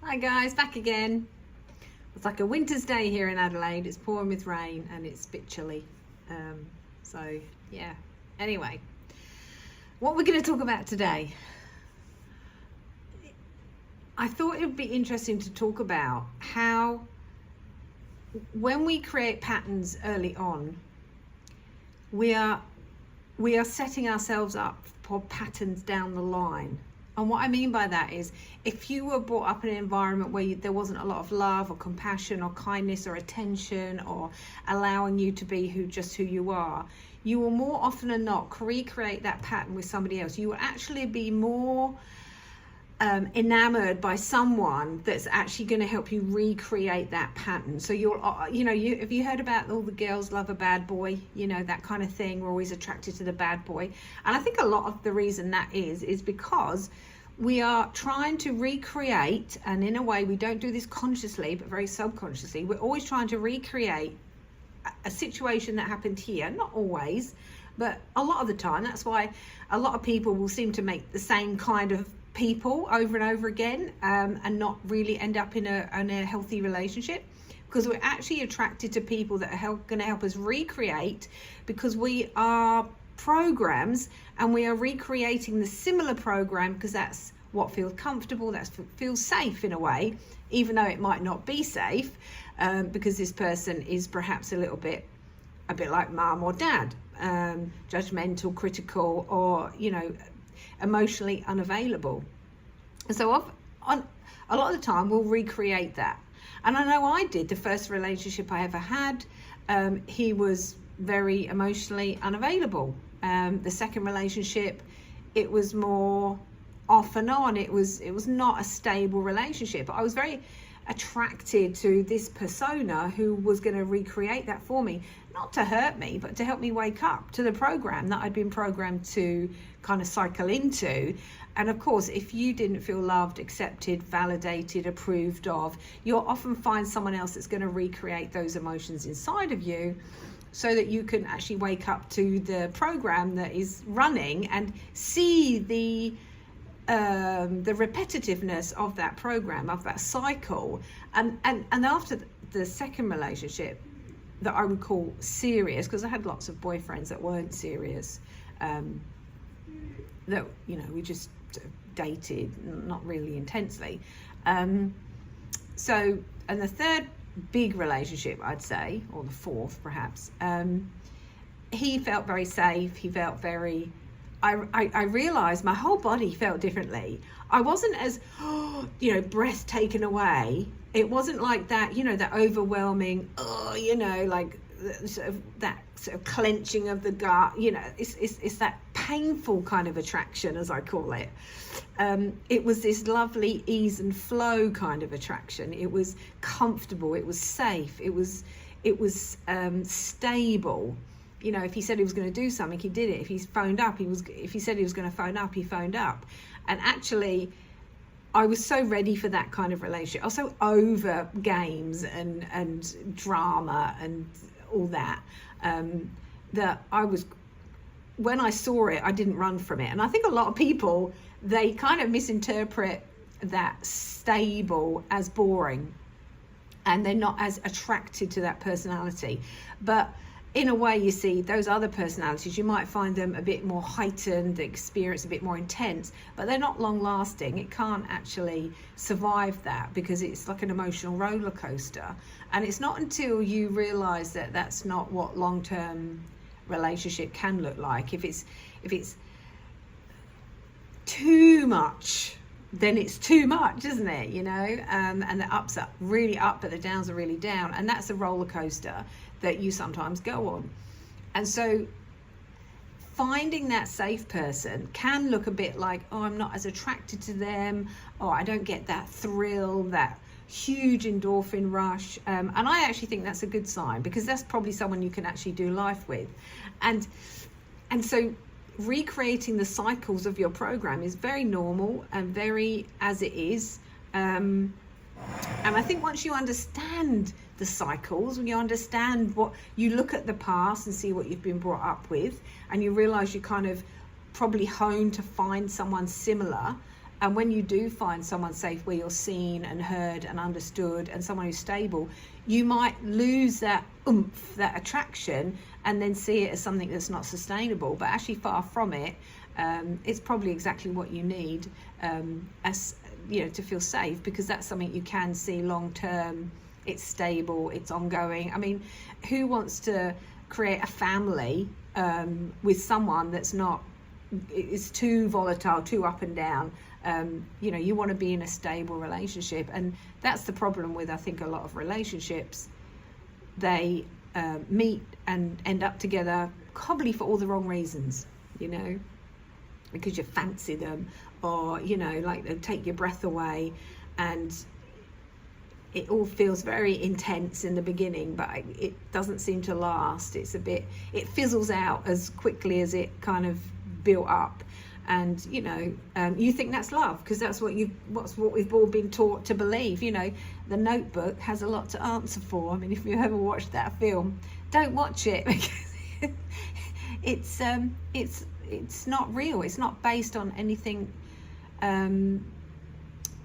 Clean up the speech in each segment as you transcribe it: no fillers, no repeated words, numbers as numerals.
Hi guys, back again. It's like a winter's day here in Adelaide. It's pouring with rain and it's a bit chilly. So yeah, anyway, what we're going to talk about today. I thought it would be interesting to talk about how when we create patterns early on, we are setting ourselves up for patterns down the line. And what I mean by that is, if you were brought up in an environment where there wasn't a lot of love or compassion or kindness or attention or allowing you to be who you are, you will more often than not recreate that pattern with somebody else. You will actually be more enamored by someone that's actually going to help you recreate that pattern. So have you heard about all the girls love a bad boy, that kind of thing? We're always attracted to the bad boy. And I think a lot of the reason that is because we are trying to recreate, and in a way we don't do this consciously but very subconsciously, we're always trying to recreate a situation that happened here. Not always, but a lot of the time. That's why a lot of people will seem to make the same kind of people over and over again, and not really end up in a healthy relationship, because we're actually attracted to people that are going to help us recreate, because we are programs and we are recreating the similar program because that's what feels comfortable, that feels safe in a way, even though it might not be safe, because this person is perhaps a bit like mum or dad, judgmental, critical, or emotionally unavailable. And so on a lot of the time we'll recreate that. And I know I did. The first relationship I ever had, he was very emotionally unavailable. The second relationship, it was more off and on. It was not a stable relationship. I was very attracted to this persona who was going to recreate that for me, not to hurt me, but to help me wake up to the program that I'd been programmed to kind of cycle into. And of course, if you didn't feel loved, accepted, validated, approved of, you'll often find someone else that's going to recreate those emotions inside of you, so that you can actually wake up to the program that is running and see the repetitiveness of that program, of that cycle. And after the second relationship that I would call serious, because I had lots of boyfriends that weren't serious, that we just dated, not really intensely. And the third big relationship, I'd say, or the fourth perhaps, he felt very safe. He felt very, I realized my whole body felt differently. I wasn't as breath taken away. It wasn't like that, that overwhelming, like that sort of clenching of the gut. It's that painful kind of attraction, as I call it. It was this lovely ease and flow kind of attraction. It was comfortable. It was safe. It was stable. If he said he was going to do something, he did it. If he phoned up, if he said he was going to phone up, he phoned up. And actually, I was so ready for that kind of relationship. I was so over games and drama and all that, that when I saw it, I didn't run from it. And I think a lot of people, they kind of misinterpret that stable as boring, and they're not as attracted to that personality. But in a way, you see, those other personalities, you might find them a bit more heightened, the experience a bit more intense, but they're not long lasting. It can't actually survive that, because it's like an emotional roller coaster. And it's not until you realize that that's not what long-term relationship can look like. If it's too much, then it's too much, isn't it? And the ups are really up, but the downs are really down. And that's a roller coaster that you sometimes go on. And so finding that safe person can look a bit like, oh, I'm not as attracted to them, or I don't get that thrill, that huge endorphin rush. And I actually think that's a good sign, because that's probably someone you can actually do life with. And so recreating the cycles of your program is very normal and very as it is. And I think once you understand the cycles, when you understand what you look at the past and see what you've been brought up with, and you realize you kind of probably hone to find someone similar, And when you do find someone safe where you're seen and heard and understood, and someone who's stable, you might lose that oomph, that attraction, and then see it as something that's not sustainable. But actually, far from it. It's probably exactly what you need, as you know, to feel safe, because that's something you can see long term. It's stable, it's ongoing. I mean, who wants to create a family with someone that's not, it's too volatile, too up and down? You know, you want to be in a stable relationship, and that's the problem with, I think, a lot of relationships. They meet and end up together probably for all the wrong reasons, you know, because you fancy them, or, you know, like they take your breath away, and it all feels very intense in the beginning, but it doesn't seem to last. It's a bit, it fizzles out as quickly as it kind of built up. And, you know, you think that's love, because that's what we've all been taught to believe. You know, The Notebook has a lot to answer for. I mean, if you ever watched that film, don't watch it, because it's not real. It's not based on anything long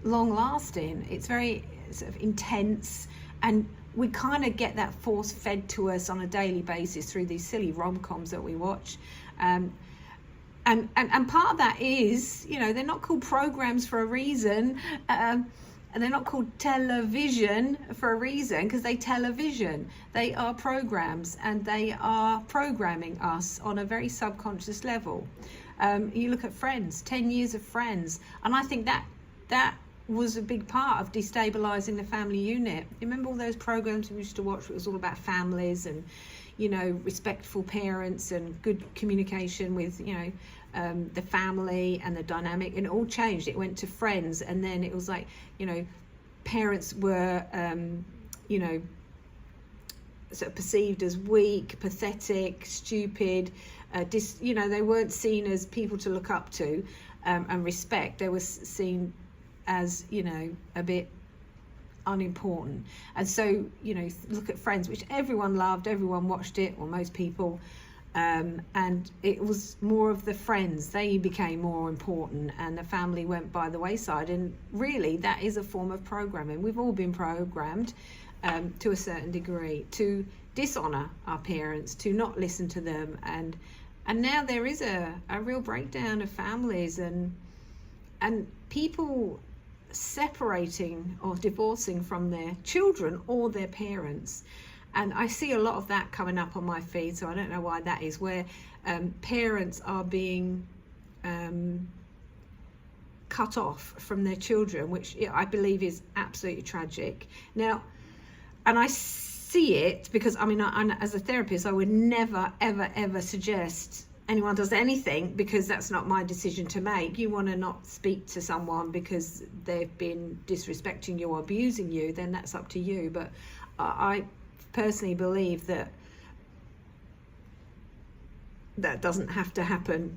lasting. It's very sort of intense, and we kind of get that force fed to us on a daily basis through these silly rom-coms that we watch. And part of that is, you know, they're not called programs for a reason, and they're not called television for a reason, because they television. They are programs, and they are programming us on a very subconscious level. You look at Friends, 10 years of Friends, and I think that was a big part of destabilizing the family unit. You remember all those programs we used to watch? It was all about families and, you know, respectful parents and good communication with, you know, the family and the dynamic, and it all changed. It went to Friends, and then it was like, you know, parents were, you know, sort of perceived as weak, pathetic, stupid, you know, they weren't seen as people to look up to and respect. They were seen as, you know, a bit unimportant. And so, you know, look at Friends, which everyone loved, everyone watched it, or most people, and it was more of the friends. They became more important, and the family went by the wayside. And really, that is a form of programming. We've all been programmed to a certain degree to dishonor our parents, to not listen to them, and now there is a real breakdown of families, and people separating or divorcing from their children or their parents. And I see a lot of that coming up on my feed, so I don't know why that is, where parents are being cut off from their children, which I believe is absolutely tragic. Now, and I see it because, I mean, as a therapist, I would never, ever, ever suggest anyone does anything, because that's not my decision to make. You want to not speak to someone because they've been disrespecting you or abusing you, then that's up to you. But I personally believe that doesn't have to happen.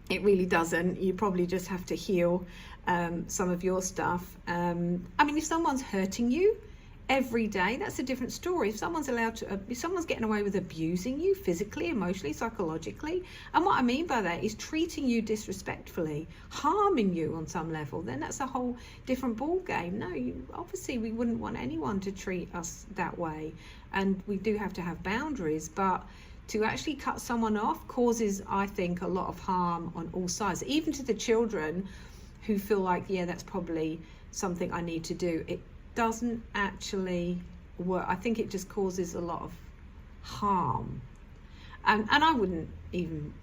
It really doesn't. You probably just have to heal some of your stuff. I mean, if someone's hurting you every day, that's a different story. If someone's getting away with abusing you physically, emotionally, psychologically, and what I mean by that is treating you disrespectfully, harming you on some level, then that's a whole different ball game. No, obviously we wouldn't want anyone to treat us that way, and we do have to have boundaries. But to actually cut someone off causes, I think, a lot of harm on all sides, even to the children who feel like, yeah, that's probably something I need to do. It doesn't actually work. I think it just causes a lot of harm, and I wouldn't even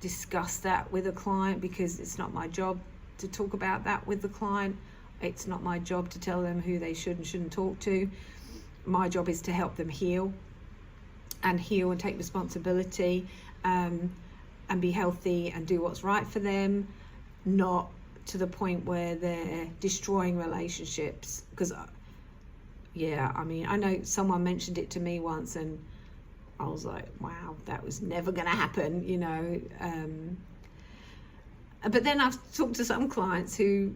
discuss that with a client, because it's not my job to talk about that with the client. It's not my job to tell them who they should and shouldn't talk to. My job is to help them heal and take responsibility, and be healthy and do what's right for them, not to the point where they're destroying relationships. Because yeah, I mean, I know someone mentioned it to me once, and I was like, wow, that was never going to happen, you know. But then I've talked to some clients who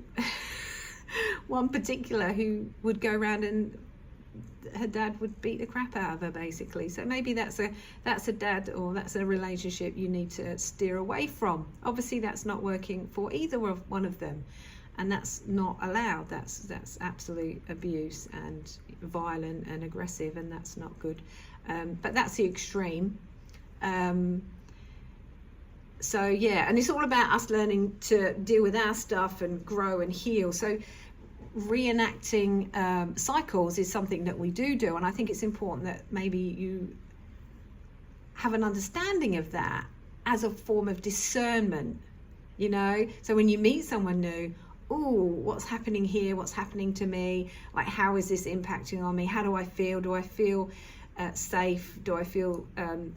one particular who would go around and her dad would beat the crap out of her, basically. So maybe that's a dad, or that's a relationship you need to steer away from. Obviously that's not working for either of one of them, and that's not allowed. That's absolute abuse and violent and aggressive, and that's not good. But that's the extreme. So yeah, and it's all about us learning to deal with our stuff and grow and heal. So reenacting cycles is something that we do, and I think it's important that maybe you have an understanding of that as a form of discernment, you know. So when you meet someone new, oh, what's happening here? What's happening to me? Like, how is this impacting on me? How do I feel? Do I feel safe? Do I feel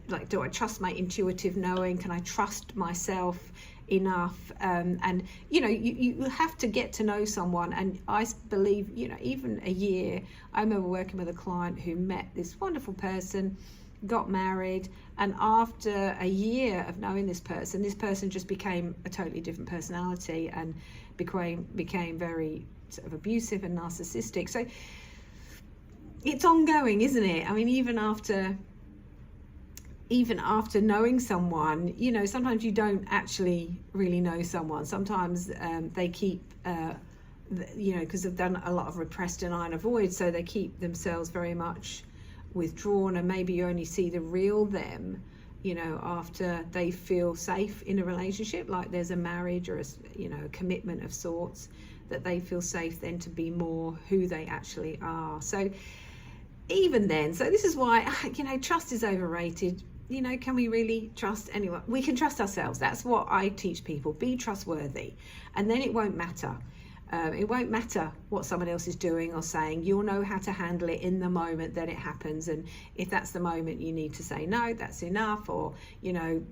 like, do I trust my intuitive knowing? Can I trust myself enough? And you know, you have to get to know someone. And I believe, you know, even a year, I remember working with a client who met this wonderful person, got married, and after a year of knowing this person just became a totally different personality and became very sort of abusive and narcissistic. So it's ongoing, isn't it? I mean, even after knowing someone, you know, sometimes you don't actually really know someone. Sometimes they keep, you know, because they've done a lot of repressed, deny and avoid, so they keep themselves very much withdrawn, and maybe you only see the real them, you know, after they feel safe in a relationship, like there's a marriage or a, you know, a commitment of sorts, that they feel safe then to be more who they actually are. So even then, so this is why, you know, trust is overrated. You know, can we really trust anyone? We can trust ourselves. That's what I teach people. Be trustworthy, and then it won't matter. It won't matter what someone else is doing or saying. You'll know how to handle it in the moment that it happens. And if that's the moment you need to say, no, that's enough, or, you know,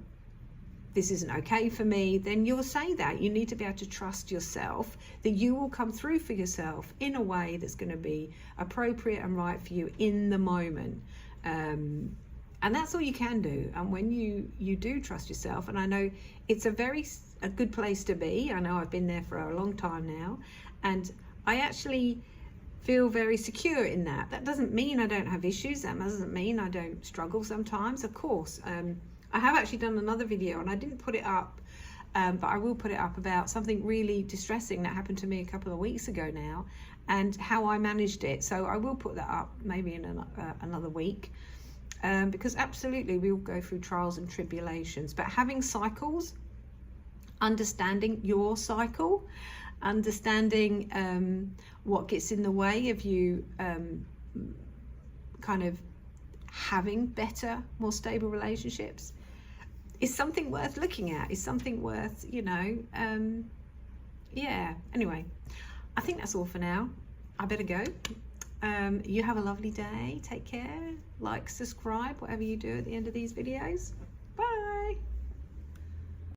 this isn't okay for me, then you'll say that. You need to be able to trust yourself that you will come through for yourself in a way that's going to be appropriate and right for you in the moment. And that's all you can do. And when you do trust yourself, and I know it's a good place to be. I know I've been there for a long time now, and I actually feel very secure in that. That doesn't mean I don't have issues. That doesn't mean I don't struggle sometimes, of course. I have actually done another video, and I didn't put it up, but I will put it up, about something really distressing that happened to me a couple of weeks ago now, and how I managed it. So I will put that up maybe in another week. Because absolutely we all go through trials and tribulations, but having cycles, understanding your cycle, understanding what gets in the way of you kind of having better, more stable relationships, is something worth looking at, is something worth, you know, yeah. Anyway, I think that's all for now. I better go. You have a lovely day. Take care. Like, subscribe, whatever you do at the end of these videos. Bye.